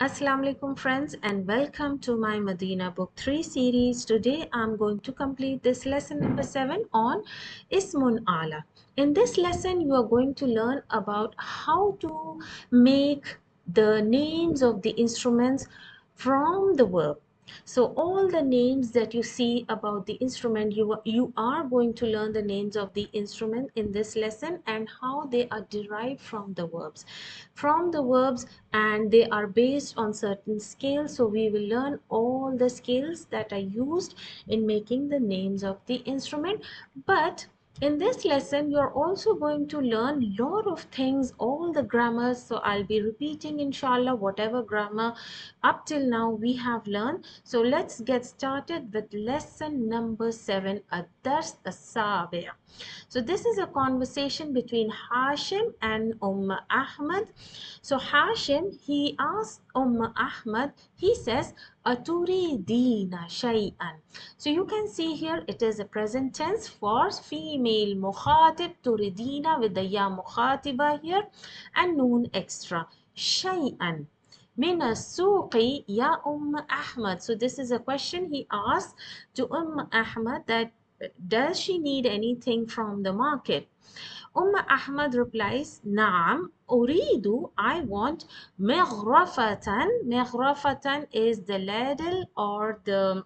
Assalamu alaikum friends, and welcome to my Madina book 3 series. Today I'm going to complete this lesson number 7 on Ismun Aala. In this lesson you are going to learn about how to make the names of the instruments from the verb. So all the names that you see about the instrument, you are going to learn the names of the instrument in this lesson and how they are derived from the verbs, and they are based on certain scales. So we will learn all the scales that are used in making the names of the instrument. But in this lesson you're also going to learn lot of things, all the grammars. So I'll be repeating inshallah whatever grammar up till now we have learned. So let's get started with lesson number 7, ad-dars as-sabi'. So this is a conversation between Hashim and Ahmad. So Hashim, he asked Ahmad, he says, Aturidina shay'an. So you can see here it is a present tense for female mukhatib, turidina with the ya mukhatiba here and noon extra. Shay'an. Min as-suqi ya Ahmad. So this is a question he asked to Ahmad, that does she need anything from the market? Ahmad replies, Naam, Uridu, I want Meghrafatan. Meghrafatan is the ladle or the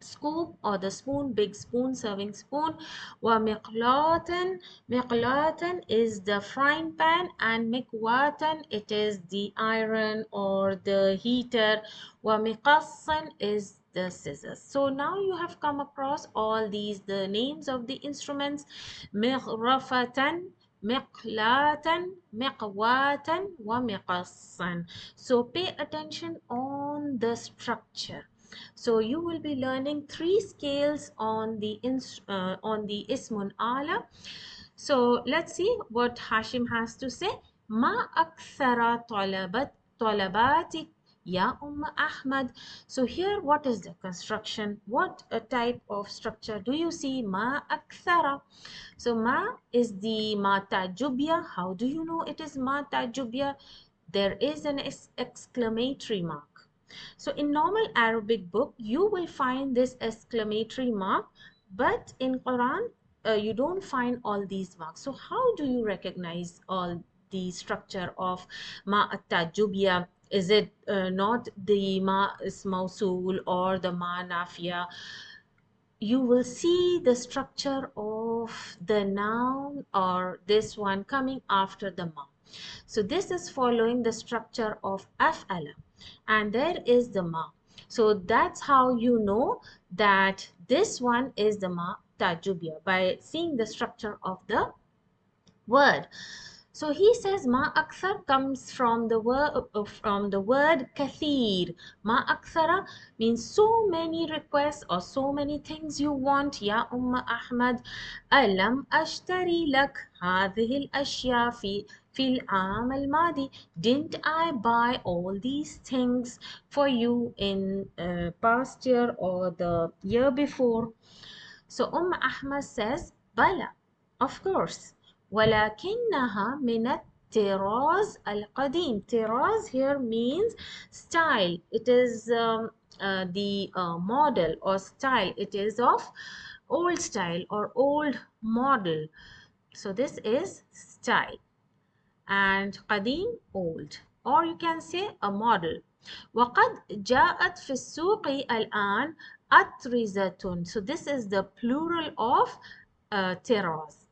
scoop or the spoon, big spoon, serving spoon. Wa miqlatan, miqlatan is the frying pan, and miqwatan, it is the iron or the heater. Wa miqassan is the scissors. So now you have come across all these, the names of the instruments: miqrafatan, miqlatan, miqwatan, wa miqassan. So pay attention on the structure. So you will be learning 3 scales on the Ismun Ala. So let's see what Hashim has to say. Ma akthara talabatik ya Ahmad. So here, what is the construction? What a type of structure do you see? Ma akthara. So ma is the ma tajubya. How do you know it is ma tajubya? There is an exclamatory mark. So in normal Arabic book, you will find this exclamatory mark, but in Quran, you don't find all these marks. So how do you recognize all the structure of ma at-tajubiyya? Is it not the ma is mausul or the ma nafiya? You will see the structure of the noun or this one coming after the ma. So this is following the structure of af'ala, and there is the ma. So that's how you know that this one is the ma tajubiyya, by seeing the structure of the word. So he says ma akthar comes from the word kathir. Ma akthara means so many requests or so many things you want. Ya Ahmad, alam ashtari lak hadhihi al-ashya fi al-aam al-madi. Didn't I buy all these things for you in past year or the year before? So Ahmad says, Bala, of course. ولكنها من الطراز القديم. Tiraz here means style. It is the model or style. It is of old style or old model. So this is style. And قديم, old. Or you can say a model. وقد جاءت في السوق الآن أطرزة. So this is the plural of طراز.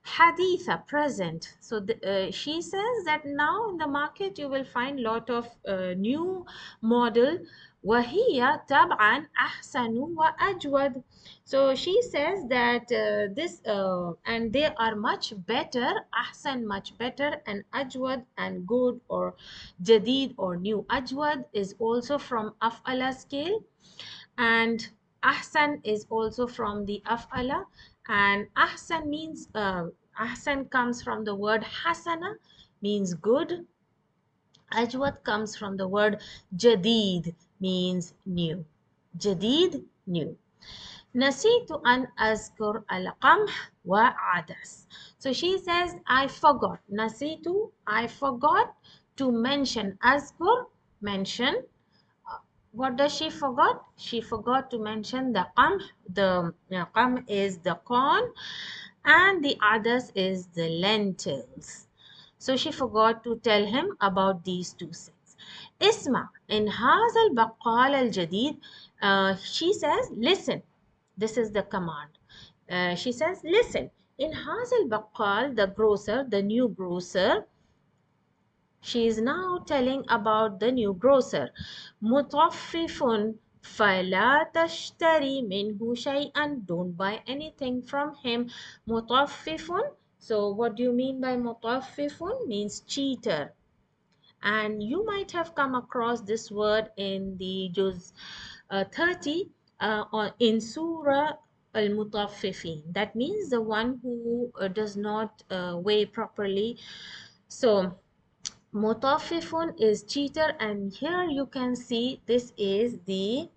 Haditha, present. So she says that now in the market you will find lot of new model. وهي طبعا أحسن وأجود. So she says that this and they are much better. Ahsan, much better, and ajwad, and good or jadid or new. Ajwad is also from af'ala scale, and ahsan is also from the af'ala, and ahsan means ahsan comes from the word hasana, means good. Ajwad comes from the word jadid, means new. Jadid, new. Nasitu an azkur al-qamh wa adas. So she says, I forgot. Nasitu, I forgot to mention azkur. mention, what does she forgot? She forgot to mention the qamh. The qamh is the corn, and the others is the lentils. So she forgot to tell him about these two things. Isma, in هذا البقال الجديد, she says, listen. This is the command. She says, listen. In هذا البقال, the grocer, the new grocer, she is now telling about the new grocer. مطفف فلا تشتري منه شيئا. Don't buy anything from him. مطفف. So what do you mean by مطفف? Means cheater. And you might have come across this word in the Juz 30 in Surah Al-Mutaffifin. That means the one who does not weigh properly. So Mutaffifun is cheater, and here you can see this is the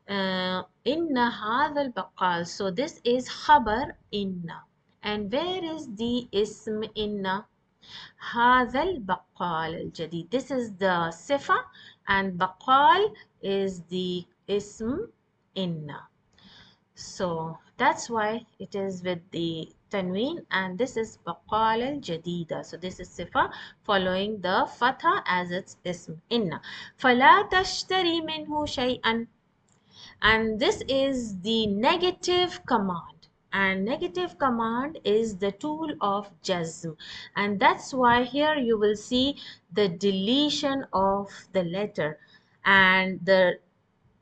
inna hadha al-baqal. So this is khabar inna. And where is the ism inna? هذا البقال الجديد. This is the sifa, and baqal is the ism inna. So that's why it is with the tanween, and this is baqal al jadida. So this is sifa following the fatha as its ism inna. فلا تشتري منه شيئا. And this is the negative command, and negative command is the tool of jazm, and that's why here you will see the deletion of the letter, and the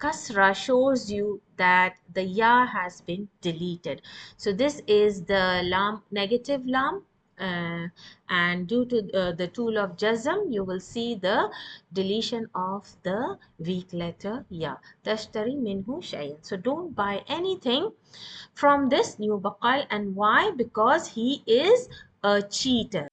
kasra shows you that the ya has been deleted. So this is the lam, negative lam, uh, and due to the tool of jazm, you will see the deletion of the weak letter ya. Tashtari minhu shay'an. So don't buy anything from this new baqal. And why? Because he is a cheater.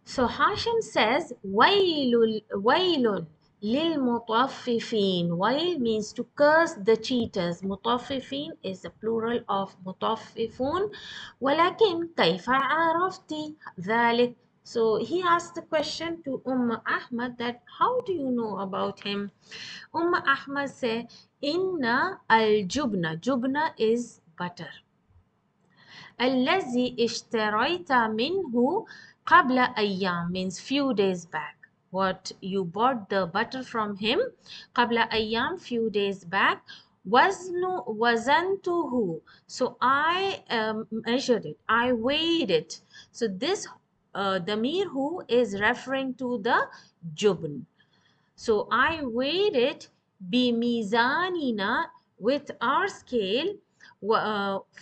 So Hashim says, Wailun lil mutaffifin. Wail means to curse the cheaters. Mutaffifin is the plural of mutaffifun. Walakin kaifa arafti dhalik. So he asked the question to Ahmad that how do you know about him? Ahmad said, Inna al jubna. Jubna is butter. الذي اشتريت منه قبل أيام means few days back. What you bought the butter from him قبل أيام, few days back. وزنته. So I measured it, I weighed it. So this damir who is referring to the jubn. So I weighed it بميزاننا, with our scale.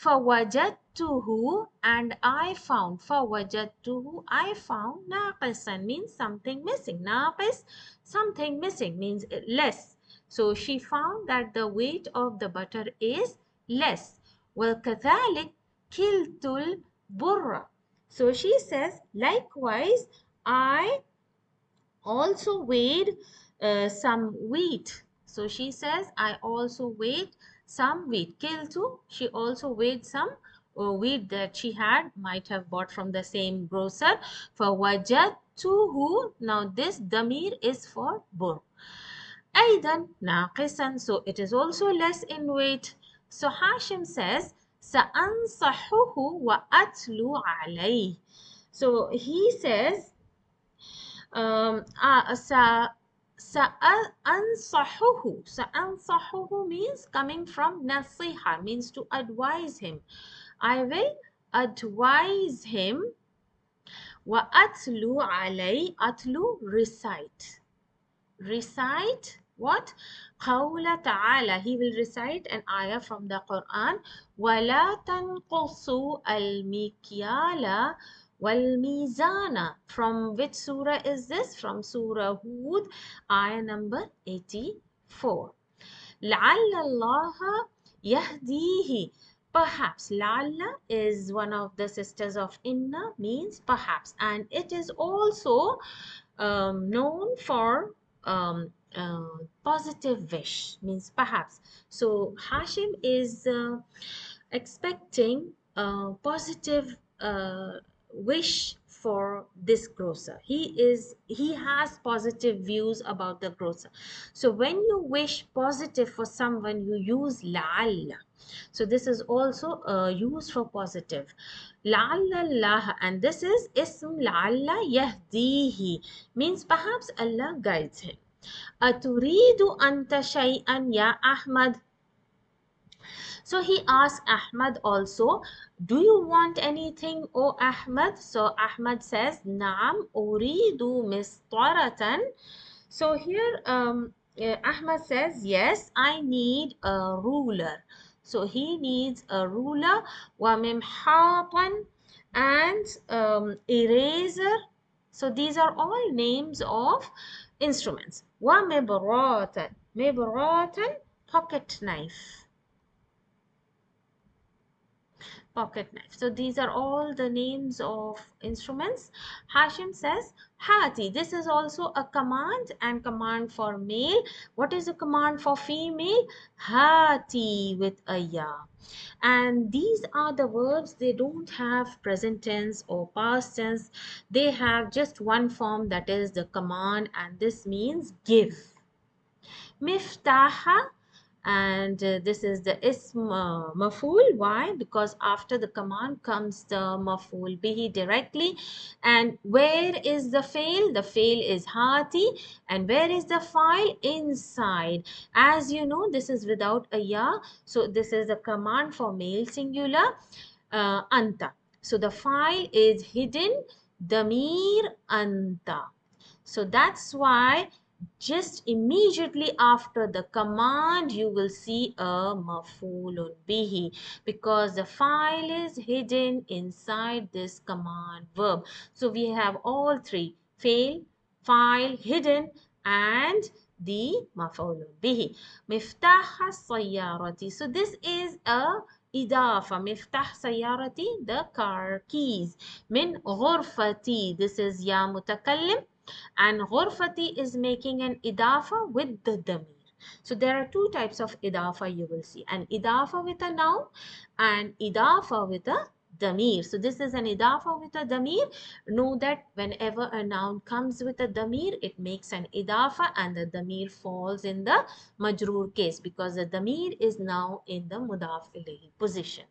فوجدته, and I found. فوجدته, I found. ناقصا means something missing. ناقص, something missing, means less. So she found that the weight of the butter is less. وكذلك كلت البر. So she says, likewise, I also weighed some wheat. So she says, I also weighed some wheat. Kiltu, she also weighed some wheat that she had, might have bought from the same grocer. For wajadtuhu, now this damir is for bur. أيضا ناقصا, so it is also less in weight. So Hashim says, سأنصحه وأتلو عليه. So he says, سأنصحه means coming from nasiha, means to advise him. I will advise him. وأتلو عليه, أتلو recite. Recite what? قول تعالى, he will recite an ayah from the Quran. ولا تنقصوا المكيال والميزان. From which surah is this? From Surah Hud, ayah number 84. لعل الله يهديه. Perhaps. Lalla is one of the sisters of Inna, means perhaps, and it is also known for positive wish, means perhaps. So Hashim is expecting a positive wish for this grocer. He has positive views about the grocer. So when you wish positive for someone, you use la'alla. So this is also used for positive. La'alla Allah, and this is ism la'alla yahdihi, means perhaps Allah guides him. Aturidu anta shay'an ya Ahmad. So he asked Ahmad also, do you want anything, O Ahmad? So Ahmad says, Naam uridu mistaratan. So here Ahmad says, yes, I need a ruler. So he needs a ruler, wa mimhatan, and eraser. So these are all names of instruments. Wa mibratan, mibratan, pocket knife. Pocket knife. So these are all the names of instruments. Hashim says Hati. This is also a command, and command for male. What is a command for female? Hati with a ya. And these are the verbs, they don't have present tense or past tense. They have just one form, that is the command, and this means give. Miftaha, and this is the ism maful. Why? Because after the command comes the maful bihi directly. And where is the fail? The fail is hati. And where is the file? Inside. As you know, this is without a ya, so this is a command for male singular, anta. So the file is hidden, damir anta. So that's why just immediately after the command you will see a maf'ulun bihi, because the file is hidden inside this command verb. So we have all three: fail, file, hidden, and the maf'ulun bihi. Miftah sayyarati. So this is a idafa. Miftah sayyarati, the car keys. Min ghurfati. This is ya mutakallim, and ghurfati is making an idafa with the damir. So there are two types of idafa you will see: an idafa with a noun and idafa with a damir. So this is an idafa with a damir. Know that whenever a noun comes with a damir, it makes an idafa, and the damir falls in the majroor case, because the damir is now in the mudaf ilayhi position.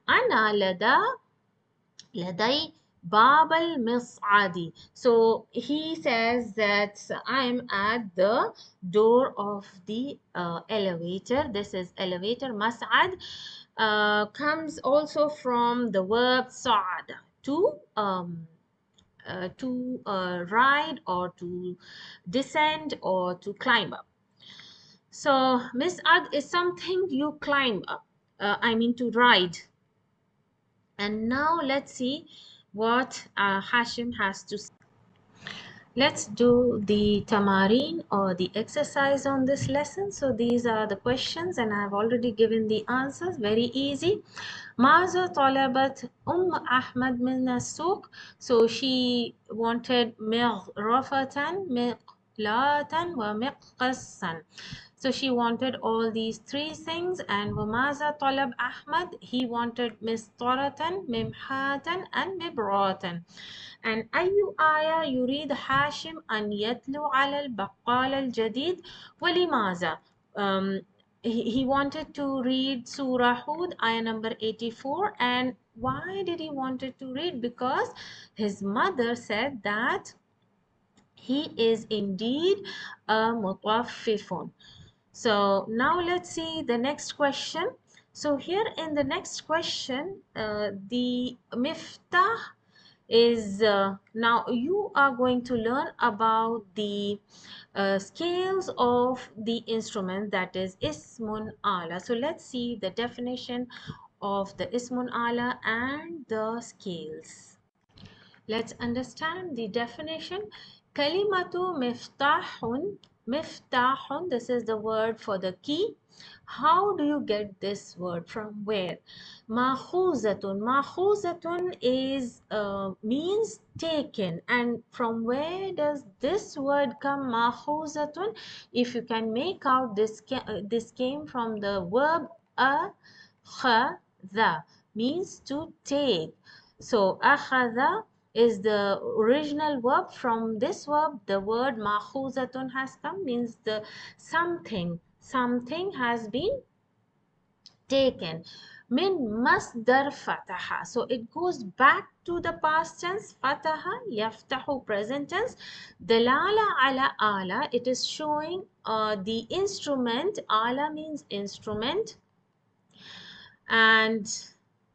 Ana lada لدي باب المصعد. So he says that I'm at the door of the elevator. This is elevator. Mas'ad comes also from the verb sa'ad, to ride, or to descend, or to climb up. So mis'ad is something you climb up. I mean to ride. And now let's see what Hashim has to say. Let's do the tamarin, or the exercise on this lesson. So these are the questions, and I've already given the answers. Very easy. ماذا طلبت أحمد من السوق? So she wanted مغرفة مقلاة ومقصا. So she wanted all these three things. And وماذا طلب أحمد? He wanted مسطرة ممحاة and مبراة. and أي آية يريد هاشم أن يتلو على البقال الجديد ولماذا? He wanted to read Surah Hud, ayah number 84. And why did he wanted to read? Because his mother said that he is indeed a mutaffifun. So now let's see the next question. So here in the next question, the miftah is now you are going to learn about the scales of the instrument, that is ismun ala. So let's see the definition of the ismun ala and the scales. Let's understand the definition. Kalimatu miftahun. Miftahun, this is the word for the key. How do you get this word? From where? Mahuzatun. Mahuzatun is means taken. And from where does this word come? Mahuzatun. If you can make out this came from the verb akhadha, means to take. So akhadha is the original verb. From this verb, the word makhuzatun has come, means the something has been taken. Min masdar fataha. So it goes back to the past tense. Fataha, yaftahu, present tense. Dalala ala ala. It is showing the instrument. Ala means instrument, and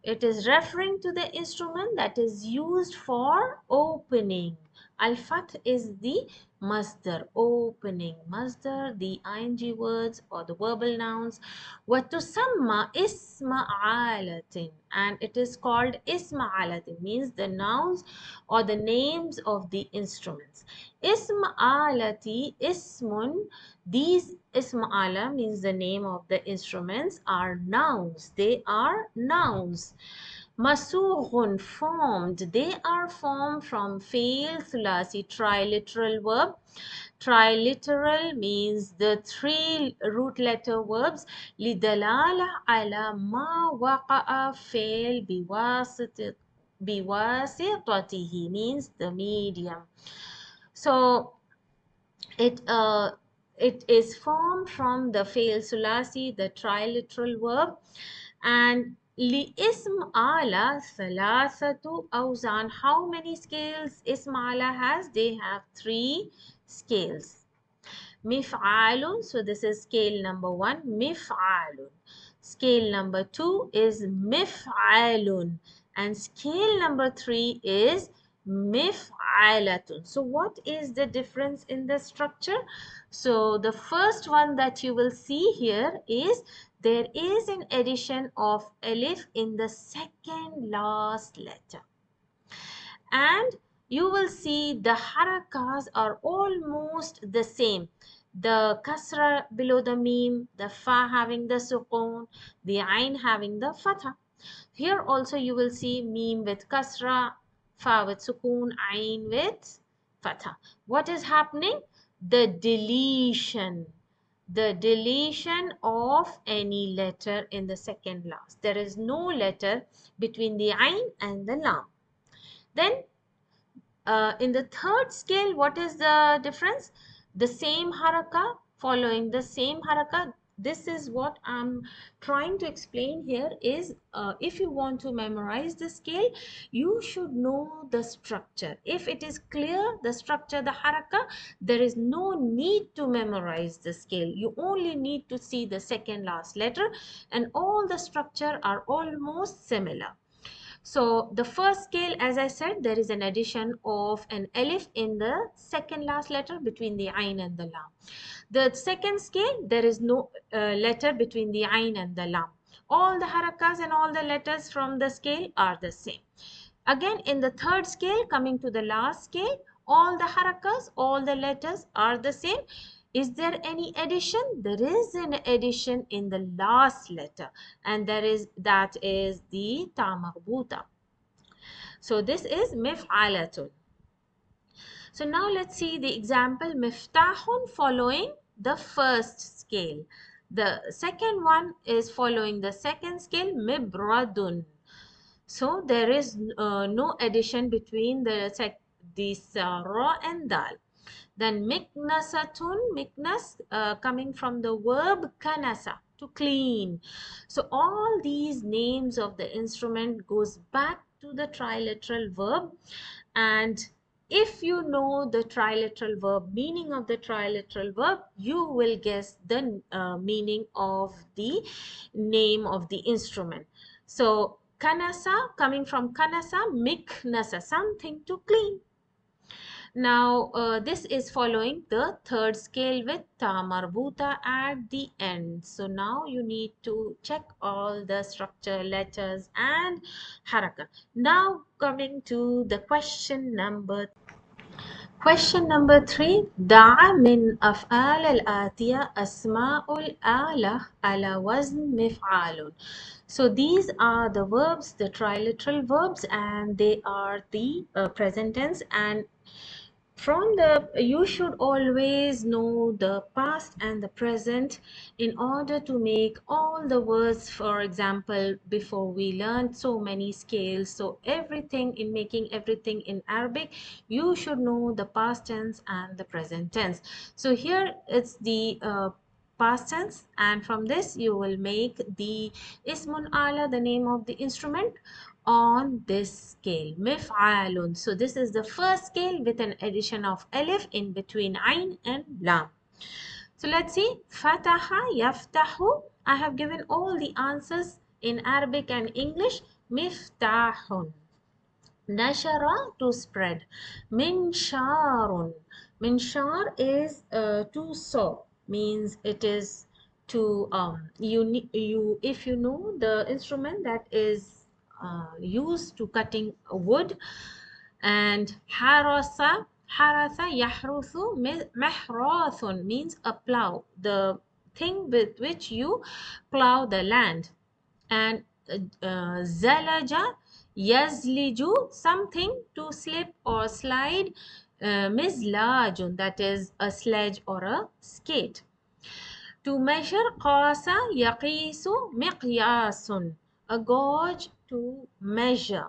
it is referring to the instrument that is used for opening. Al-Fath is the masdar, opening. Masdar, the ing words or the verbal nouns. وَتُسَمَّى isma alatin, and it is called isma alatin, means the nouns or the names of the instruments. Ism alati, ismun, these ism ala means the name of the instruments, are nouns. They are nouns. Masughun, formed. They are formed from fail thulasi, triliteral verb. Triliteral means the three root letter verbs. Lidalala ala ma waqa'a fail biwasitatihi, means the medium. So it is formed from the fail sulasi, the triliteral verb. And li ism ala thalathatu awzan. How many scales ism ala has? They have 3 scales. Mif'alun, so this is scale number 1, mif'alun. Scale number 2 is mif'alun, and scale number 3 is mif'alatun. So what is the difference in the structure? So the first one that you will see here is there is an addition of alif in the second last letter, and you will see the harakas are almost the same. The kasra below the meme, the fa having the sukun, the ain having the fatha. Here also you will see meme with kasra, fa with sukun, ain with fatha. What is happening? The deletion. The deletion of any letter in the second last. There is no letter between the ain and the lam. Then in the third scale, what is the difference? The same haraka following the same haraka. This is what I'm trying to explain here is if you want to memorize the scale, you should know the structure. If it is clear, the structure, the haraka, there is no need to memorize the scale. You only need to see the second last letter, and all the structure are almost similar. So the first scale, as I said, there is an addition of an alif in the second last letter between the ain and the lam. The second scale, there is no letter between the ain and the lam. All the harakas and all the letters from the scale are the same. Again, in the third scale, coming to the last scale, all the harakas, all the letters are the same. Is there any addition? There is an addition in the last letter, and that is the ta marbuta. So this is mif'alatun. So now let's see the example miftahun following the first scale. The second one is following the second scale, mibradun. So there is no addition between this ra and dal. Then miknasatun, miknas coming from the verb kanasa, to clean. So all these names of the instrument goes back to the triliteral verb, and if you know the triliteral verb, meaning of the triliteral verb, you will guess the meaning of the name of the instrument. So kanasa, coming from kanasa, miknasa, something to clean. Now this is following the third scale with ta marbuta at the end. So now you need to check all the structure, letters and haraka. Now coming to the question number 3. دع من أفعال الآتية أسماء الآلة على وزن مفعال. So these are the verbs, the triliteral verbs, and they are the present tense, and From the you should always know the past and the present in order to make all the words. For example, before we learned so many scales, so everything in making everything in Arabic, you should know the past tense and the present tense. So here it's the past tense, and from this you will make the ismun ala, the name of the instrument, on this scale, mif'alun. So this is the first scale with an addition of alif in between ain and lam. So let's see, fataha, yaftahu. I have given all the answers in Arabic and English. Miftahun. Nashara, to spread. Minsharun. Minshar is to saw, means it is to you if you know the instrument that is used to cutting wood. And harasa yahruthu, mahrathun means a plow, the thing with which you plow the land. And zalaja yazliju, something to slip or slide. Mizlajun, that is a sledge or a skate. To measure, qasa yaqisu miqyasun, a gauge to measure.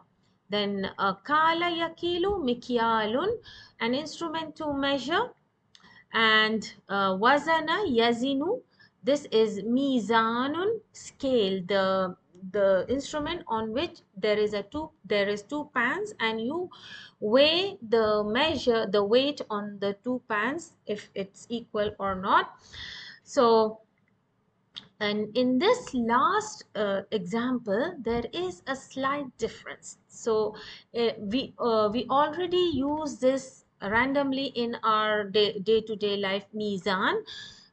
Then kala yakilu mikyalun, an instrument to measure. And wazana yazinu, this is mizanun, scale, the instrument on which there is two pans, and you weigh the measure the weight on the two pans if it's equal or not. So, and in this last example, there is a slight difference. So we already use this randomly in our day-to-day life, mizan.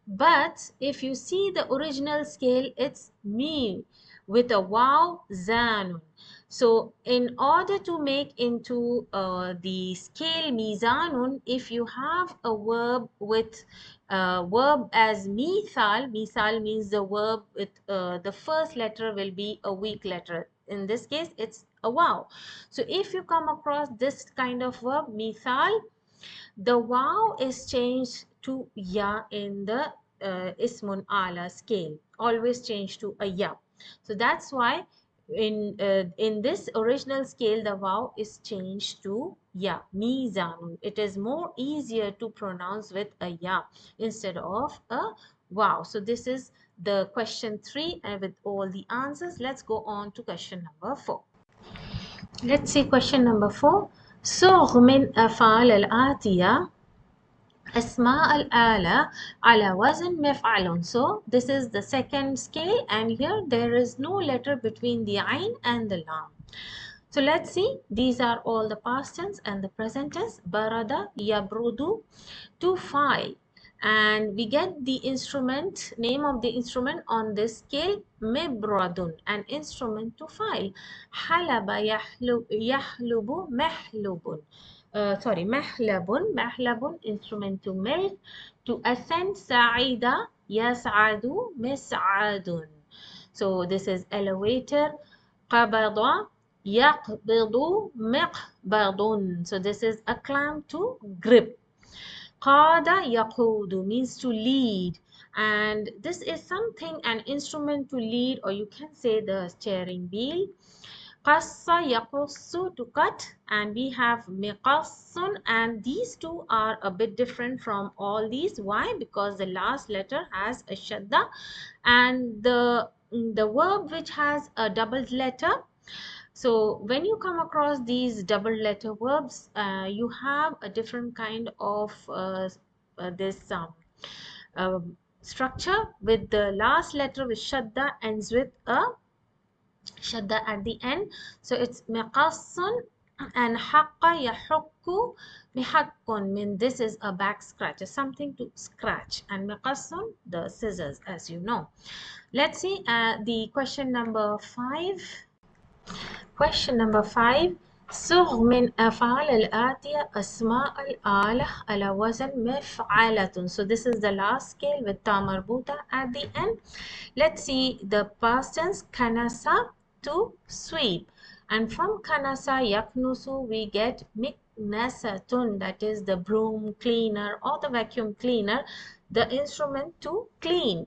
But if you see the original scale, it's mi with a waw, zanun. So in order to make into the scale mizanun, if you have a verb with verb as mithal, mithal means the verb with the first letter will be a weak letter. In this case, it's a waw. So if you come across this kind of verb, mithal, the waw is changed to ya in the ismun ala scale, always change to a ya. So that's why in this original scale, the waw is changed to ya, mizanun. It is more easier to pronounce with a ya instead of a waw. So this is the question 3, and with all the answers, let's go on to question number 4. Let's see question number 4. صغ من أفعال الآتية أسماء الآلة على وزن مفعل. So this is the second scale, and here there is no letter between the ain and the lam. So let's see, these are all the past tense and the present tense. Barada yabrudu, to file. And we get the instrument, name of the instrument on this scale, mibradun, an instrument to file. Halaba yahlubu mahlubun. Mahlabun, instrument to milk. To ascend, sa'ida yas'adu mis'adun. So this is elevator. Qabada yaqbidu miqbadun. So this is a clamp to grip. Qada yaqudu means to lead, and this is something, an instrument to lead, or you can say the steering wheel. Qassa yaqussu, to cut, and we have miqassun, and these two are a bit different from all these. Why? Because the last letter has a shadda, and the verb which has a double letter. So when you come across these double letter verbs, you have a different kind of this structure, with the last letter with shadda ends with a shadda at the end. So it's miqassun, and haqqa yahukku mihakkun, mean this is a back scratch, something to scratch, and miqassun, the scissors, as you know. Let's see the question number 5. Question number 5. صغ من أفعال الآتية أسماء الآلة على وزن مفعلة. So this is the last scale with ta marbuta at the end. Let's see the past tense, kanasa, to sweep. And from kanasa yaknusu we get meknasatun, that is the broom cleaner or the vacuum cleaner, the instrument to clean.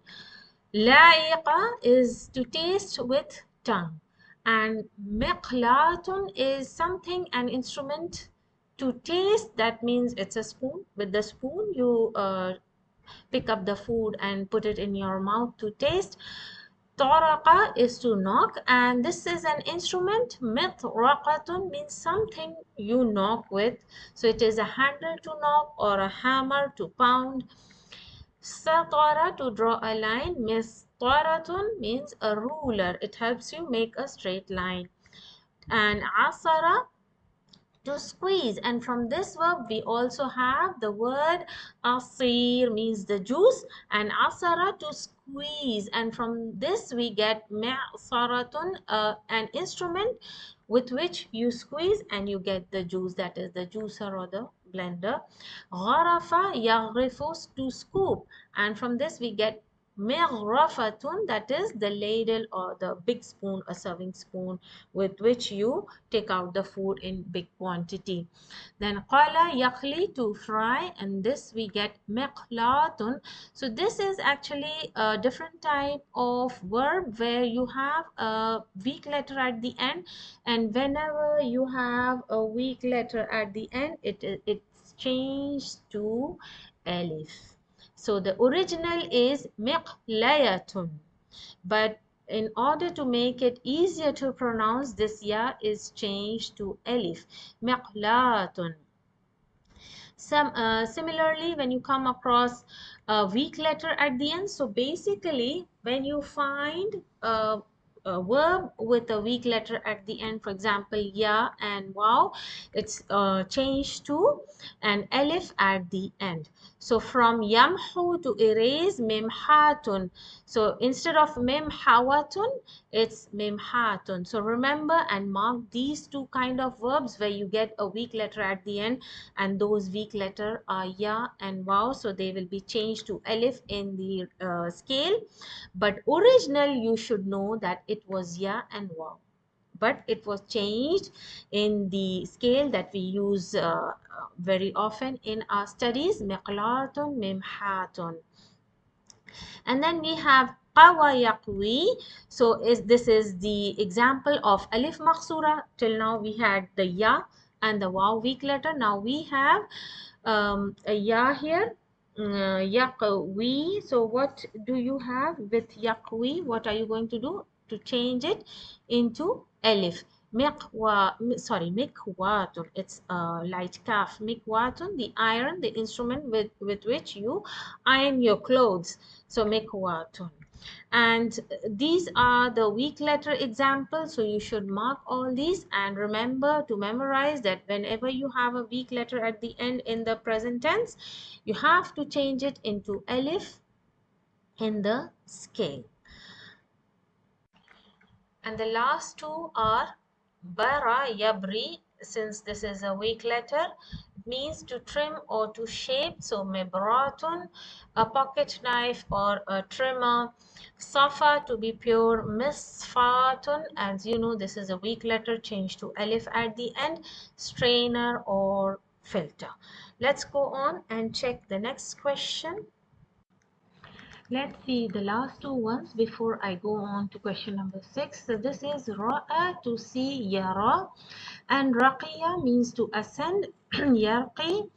La'iqa is to taste with tongue. And miqlatun is something, an instrument to taste. That means it's a spoon. With the spoon, you pick up the food and put it in your mouth to taste. Taraqa is to knock, and this is an instrument. Mitraqatun means something you knock with. So it is a handle to knock or a hammer to pound. Satara, to draw a line. Mistaratun means a ruler. It helps you make a straight line. And asara, to squeeze. And from this verb we also have the word asir, means the juice, and asara, to squeeze. And from this we get ma'saratun, an instrument with which you squeeze and you get the juice, that is the juicer or the blender. Gharafa yaghrifu, to scoop. And from this we get mighrafatun, that is the ladle or the big spoon, a serving spoon with which you take out the food in big quantity. Then qala yakhli, to fry, and this we get miqlatun. So this is actually a different type of verb where you have a weak letter at the end, and whenever you have a weak letter at the end, it's changed to alif. So the original is miqlayatun, but in order to make it easier to pronounce, this ya is changed to alif. Miqlatun. Similarly, when you come across a weak letter at the end, so basically when you find a verb with a weak letter at the end, for example ya and wow, it's changed to an alif at the end. So from yamhu, to erase, mimhatun. So instead of mimhawatun, it's mimhatun. So remember and mark these two kind of verbs where you get a weak letter at the end, and those weak letter are ya and wow, so they will be changed to alif in the scale. But original, you should know that it was ya and wow, but it was changed in the scale that we use very often in our studies, miqlatun, mimhatun. And then we have qawa yaqwi. So this is the example of alif maksura. Till now we had the ya and the waw weak letter. Now we have a ya here, yaqwi. So what do you have with yaqwi? What are you going to do to change it into alif? Mikwatun. It's a light kaf. Mikwatun, the iron, the instrument with which you iron your clothes. So mikwatun. And these are the weak letter examples, so you should mark all these and remember to memorize that whenever you have a weak letter at the end in the present tense, you have to change it into alif in the scale. And the last two are bara yabri. Since this is a weak letter, it means to trim or to shape. So mibratun, a pocket knife or a trimmer. Safa, to be pure. Misfatun, as you know, this is a weak letter, changed to alif at the end. Strainer or filter. Let's go on and check the next question. Let's see the last two ones before I go on to question number 6. So this is ra'a, to see, yara, and raqiya means to ascend, yarqi.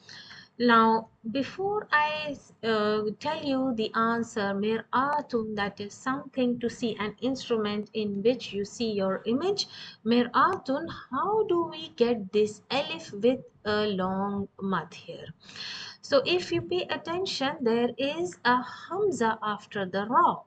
Now, before I tell you the answer, mir'atun, that is something to see, an instrument in which you see your image. Mir'atun, how do we get this alif with a long mud here? So if you pay attention, there is a hamza after the ra,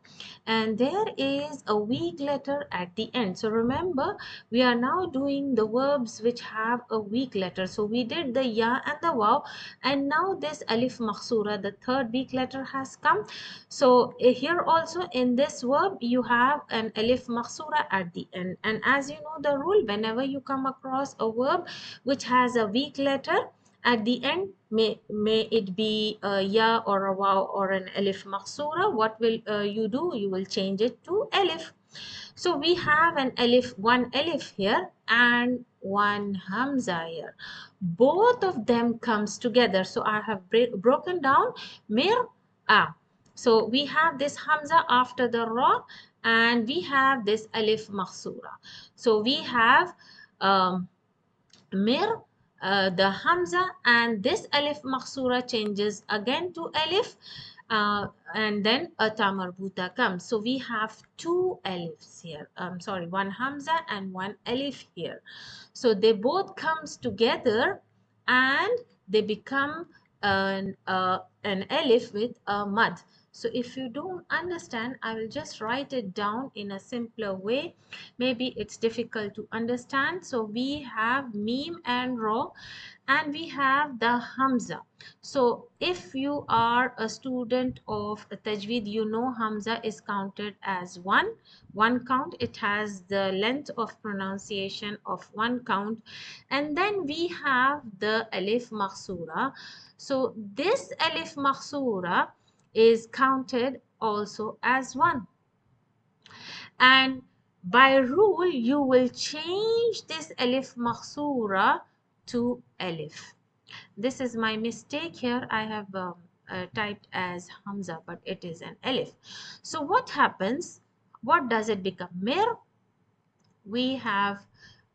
and there is a weak letter at the end. So remember, we are now doing the verbs which have a weak letter. So we did the ya and the waw, and now this alif maksura, the third weak letter, has come. So here also in this verb you have an alif maksura at the end, and as you know the rule, whenever you come across a verb which has a weak letter at the end, may it be a ya or a waw or an alif maksura, what will you do? You will change it to alif. So we have an alif, one alif here, and one hamza here. Both of them comes together. So I have broken down mir'a. So we have this hamza after the ra, and we have this alif maksura. So we have mir, the hamza, and this alif maksura changes again to alif, and then a ta marbuta comes. So we have two alifs here. Sorry, one hamza and one alif here. So they both comes together and they become an alif with a mud. So if you don't understand, I will just write it down in a simpler way. Maybe it's difficult to understand. So we have meme and ra, and we have the hamza. So if you are a student of tajweed, you know hamza is counted as one count. It has the length of pronunciation of one count. And then we have the alif maksura. So this alif maksura is counted also as one. And by rule, you will change this alif maksura to alif. This is my mistake here. I have typed as hamza, but it is an alif. So what happens? What does it become? Mir. We have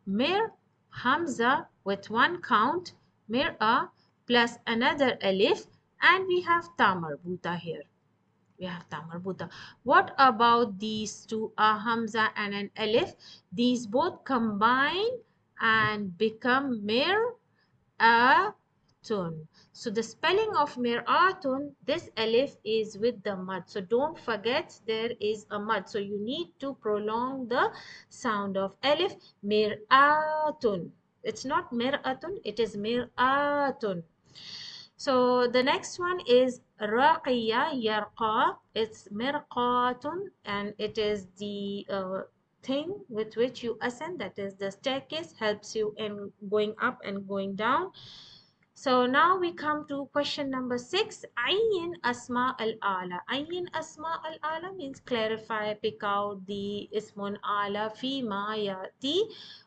mir hamza with one count, mir'a plus another alif, and we have ta marbuta here. We have ta marbuta. What about these two, a hamza and an alif? These both combine and become mir'atun. So the spelling of mir'atun, this alif is with the mud. So don't forget there is a mud. So you need to prolong the sound of alif. Mir'atun. It's not mir'atun, it is mir'atun. So the next one is raqiya, yarqa. It's mirqatun, and it is the thing with which you ascend. That is the staircase, helps you in going up and going down. So now we come to question number 6. Ayin asma al-ala. Ayin asma al-ala means clarify, pick out the ismun ala fi ma yati.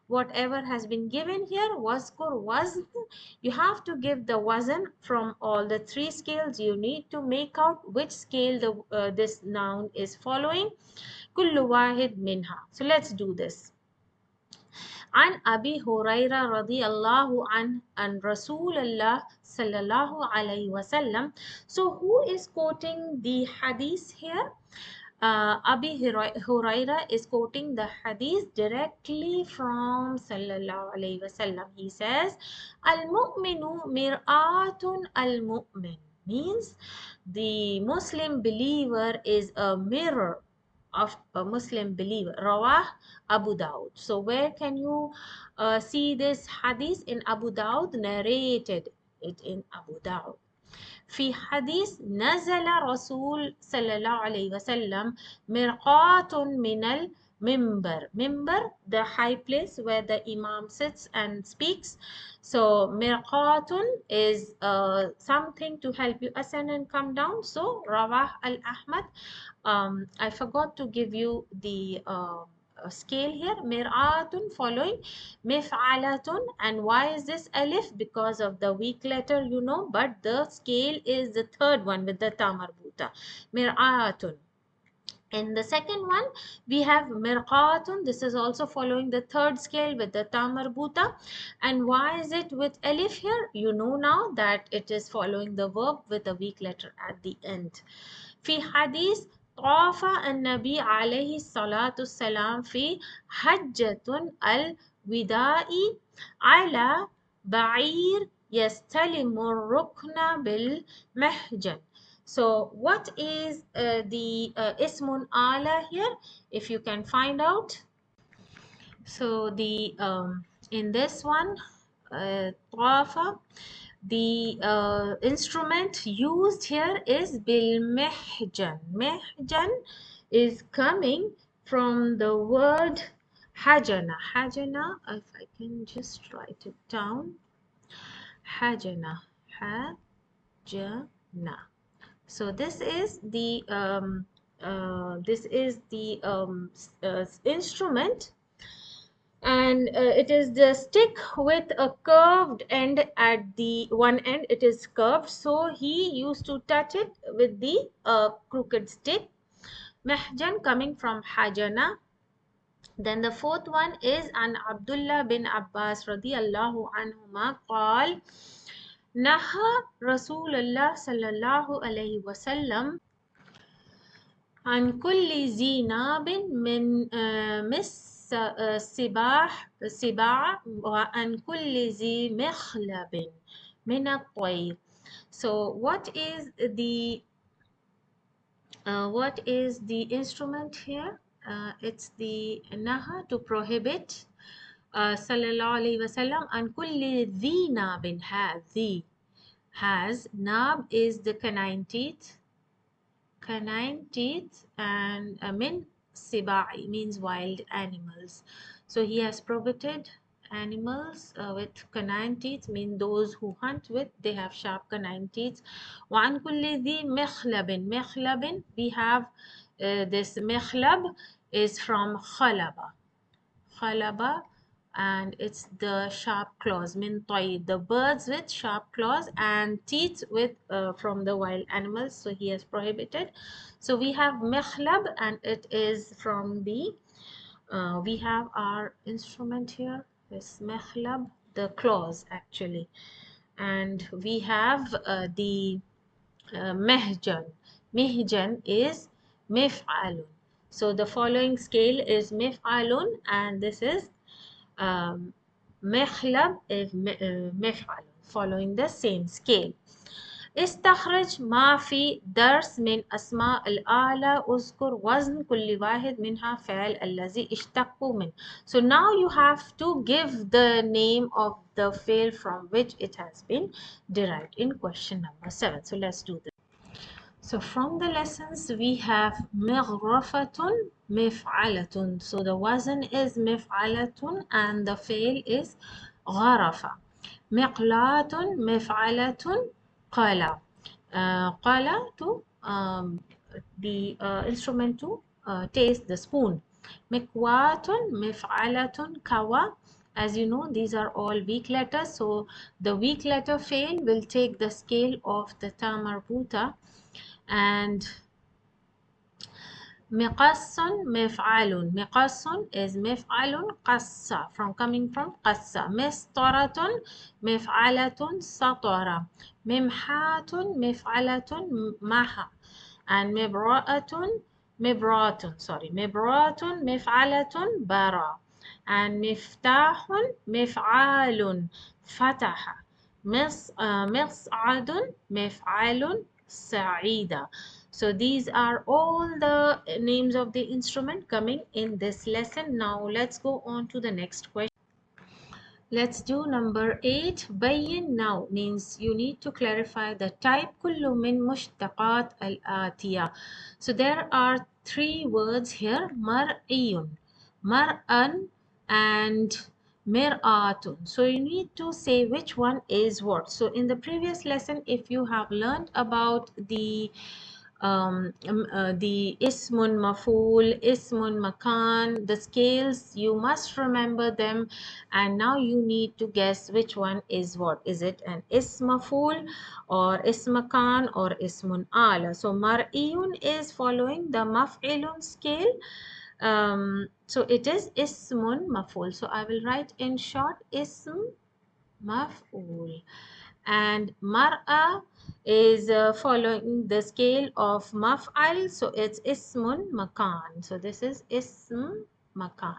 Whatever has been given here, wazkur wazn. You have to give the wazn from all the three scales. You need to make out which scale this noun is following. Kullu wahid minha. So let's do this. عن أبي هريرة رضي الله عنه عن رسول الله صلى الله عليه وسلم. So who is quoting the hadith here? Abi Huraira is quoting the hadith directly from Sallallahu Alaihi Wasallam. He says, Al-mu'minu mir'atun al-mu'min, means the Muslim believer is a mirror of a Muslim believer. Rawah Abu Dawud. So where can you see this hadith? In Abu Dawud, narrated it in Abu Dawud. في حديث نزل رسول صلى الله عليه وسلم مرقات من المنبر. Minbar, the high place where the imam sits and speaks. So mirqatun is something to help you ascend and come down. So Rawah al-Ahmad. I forgot to give you the scale here. Mir'atun following mif'alatun. And why is this alif? Because of the weak letter, you know, but the scale is the third one with the ta marbuta. Mir'atun. In the second one, we have mirqatun. This is also following the third scale with the ta marbuta. And why is it with alif here? You know now that it is following the verb with a weak letter at the end. في حديث طاف النبي عليه الصلاة والسلام في حجة الوداع على بعير يستلم الركن بالمحجن. So what is the ismun ala here? If you can find out. So the in this one, طاف, the instrument used here is bil mihjan. Mihjan is coming from the word hajana. Hajana, if I can just write it down. Hajana. Hajana. So this is the instrument and it is the stick with a curved end at the one end. It is curved, so he used to touch it with the crooked stick. Mehjan coming from hajana. Then the fourth one is an Abdullah bin Abbas radiyallahu anhuma قال نهى رسول الله صلى الله عليه وسلم عن كل ذي ناب من مس سباع وعن كل ذي مخلب من الطير. So what is the instrument here? It's the naha, to prohibit. Sallallahu alaihi wasallam an kulli dhi nabin, has nab is the canine teeth, and min sibai means wild animals. So he has prohibited animals with canine teeth, mean those who hunt with, they have sharp canine teeth. وعن كل ذي مخلب, we have this مخلب is from khalaba, and it's the sharp claws, min toy, the birds with sharp claws and teeth with from the wild animals. So he has prohibited. So we have mekhlab, and it is from the we have our instrument here, this mekhlab, the claws actually, and we have the mehjan. Mehjan is mif'alun. So the following scale is mif'alun, and this is مخلب is مفعل, following the same scale. استخرج ما في درس من أسماء الآلة، اذكر وزن كل واحد منها فعل الذي اشتق منه. So now you have to give the name of the fi'l from which it has been derived in question number 7. So let's do this. So from the lessons we have مغرفة مفعلة. So the wazn is مفعلة and the fail is غرفة. مقلاة مفعلة قلا. قلا to the instrument to taste the spoon. مكواة مفعلة كوا. As you know, these are all weak letters, so the weak letter fail will take the scale of the ta marbuta. And مقص مفعل. مقص is مفعل قص, from coming from قص. مسطرة مفعلة سطر. ممحاة مفعلة محى. and مبراة مفعلة برا. and مفتاح مفعال فتح. مصعد مفعل سعيدة. So these are all the names of the instrument coming in this lesson. Now let's go on to the next question. Let's do number 8. بين now means you need to clarify the type. كل من مشتقات الآتية. So there are 3 words here. مرئي, مرأً, and mir'atun. So you need to say which one is what. So in the previous lesson, if you have learned about the ismun maful, ismun makan, the scales, you must remember them, and now you need to guess which one is what. Is it an ism maful or ism makan or ismun ala? So mar'iyun is following the maf'ilun scale. So it is ismun maful. So I will write in short ism maf'ul. And mar'a is following the scale of maf'al, so it's ismun makan. So this is ism makan,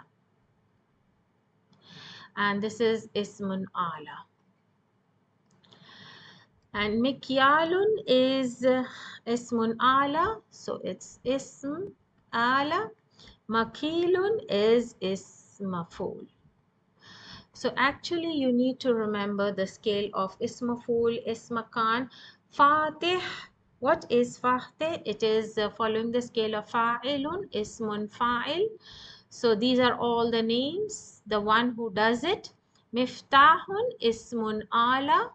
and this is ismun ala. And mikyalun is ismun ala, so it's ism ala. Makilun is ism maf'ul. So actually you need to remember the scale of ismaful, ismakan. Fatih, what is fatih? It is following the scale of fa'ilun, ismun fa'il. So these are all the names, the one who does it. Miftahun, ismun ala.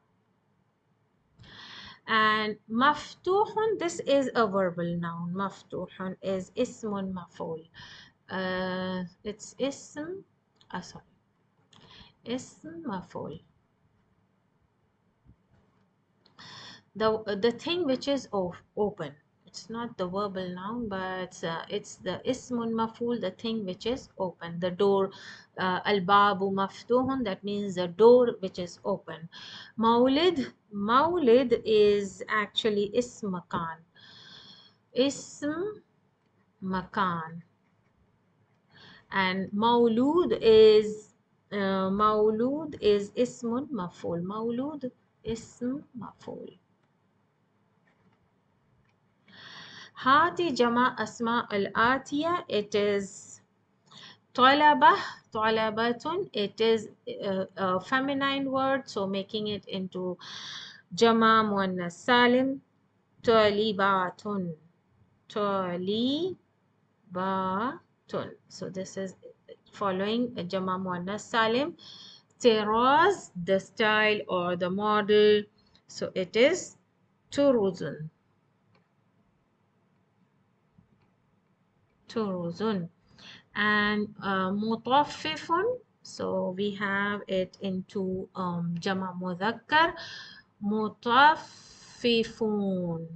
And maftuhun, this is a verbal noun. Maftuhun is ismun maf'ul. It's ism, sorry. اسم مفعول. The thing which is open. It's not the verbal noun, but it's the ismun maful, the thing which is open. The door, al-babu maftuhun, that means the door which is open. Maulid is actually ism makan. Ism makan. And maulud is ismun maful. Maulud ism maful. Hati Jama Asma al Atiya, it is Talaba, Talabatun, it is a feminine word, so making it into Jama Muannas Salim, Talibatun, Talibatun. So this is following Jama Muannas Salim. Teraz, the style or the model, so it is Turuzun. Turuzun. And mutaffifun, so we have it into jama mudhakkar, mutaffifun,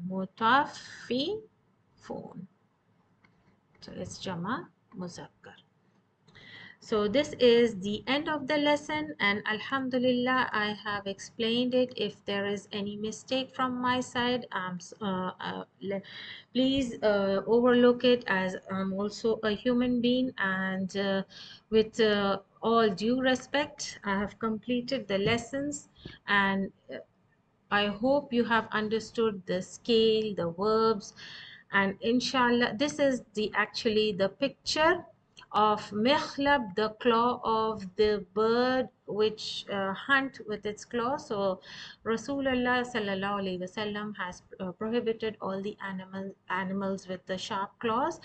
so it's jama muzakkar. So this is the end of the lesson, and Alhamdulillah I have explained it. If there is any mistake from my side, please overlook it, as I'm also a human being, and with all due respect, I have completed the lessons, and I hope you have understood the scale, the verbs, and inshallah, this is the actually the picture of Mikhlab, the claw of the bird which hunt with its claw. So Rasulullah sallallahu alaihi wasallam has prohibited all the animals with the sharp claws,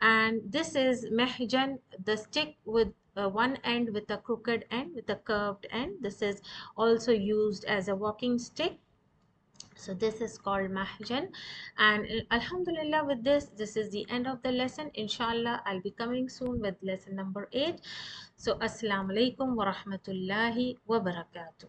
and this is mehjan, the stick with one end with a crooked end, with a curved end. This is also used as a walking stick, so this is called mahjan. And alhamdulillah, with this is the end of the lesson. Inshallah, I'll be coming soon with lesson number 8. So assalamu alaikum wa rahmatullahi wa barakatuh.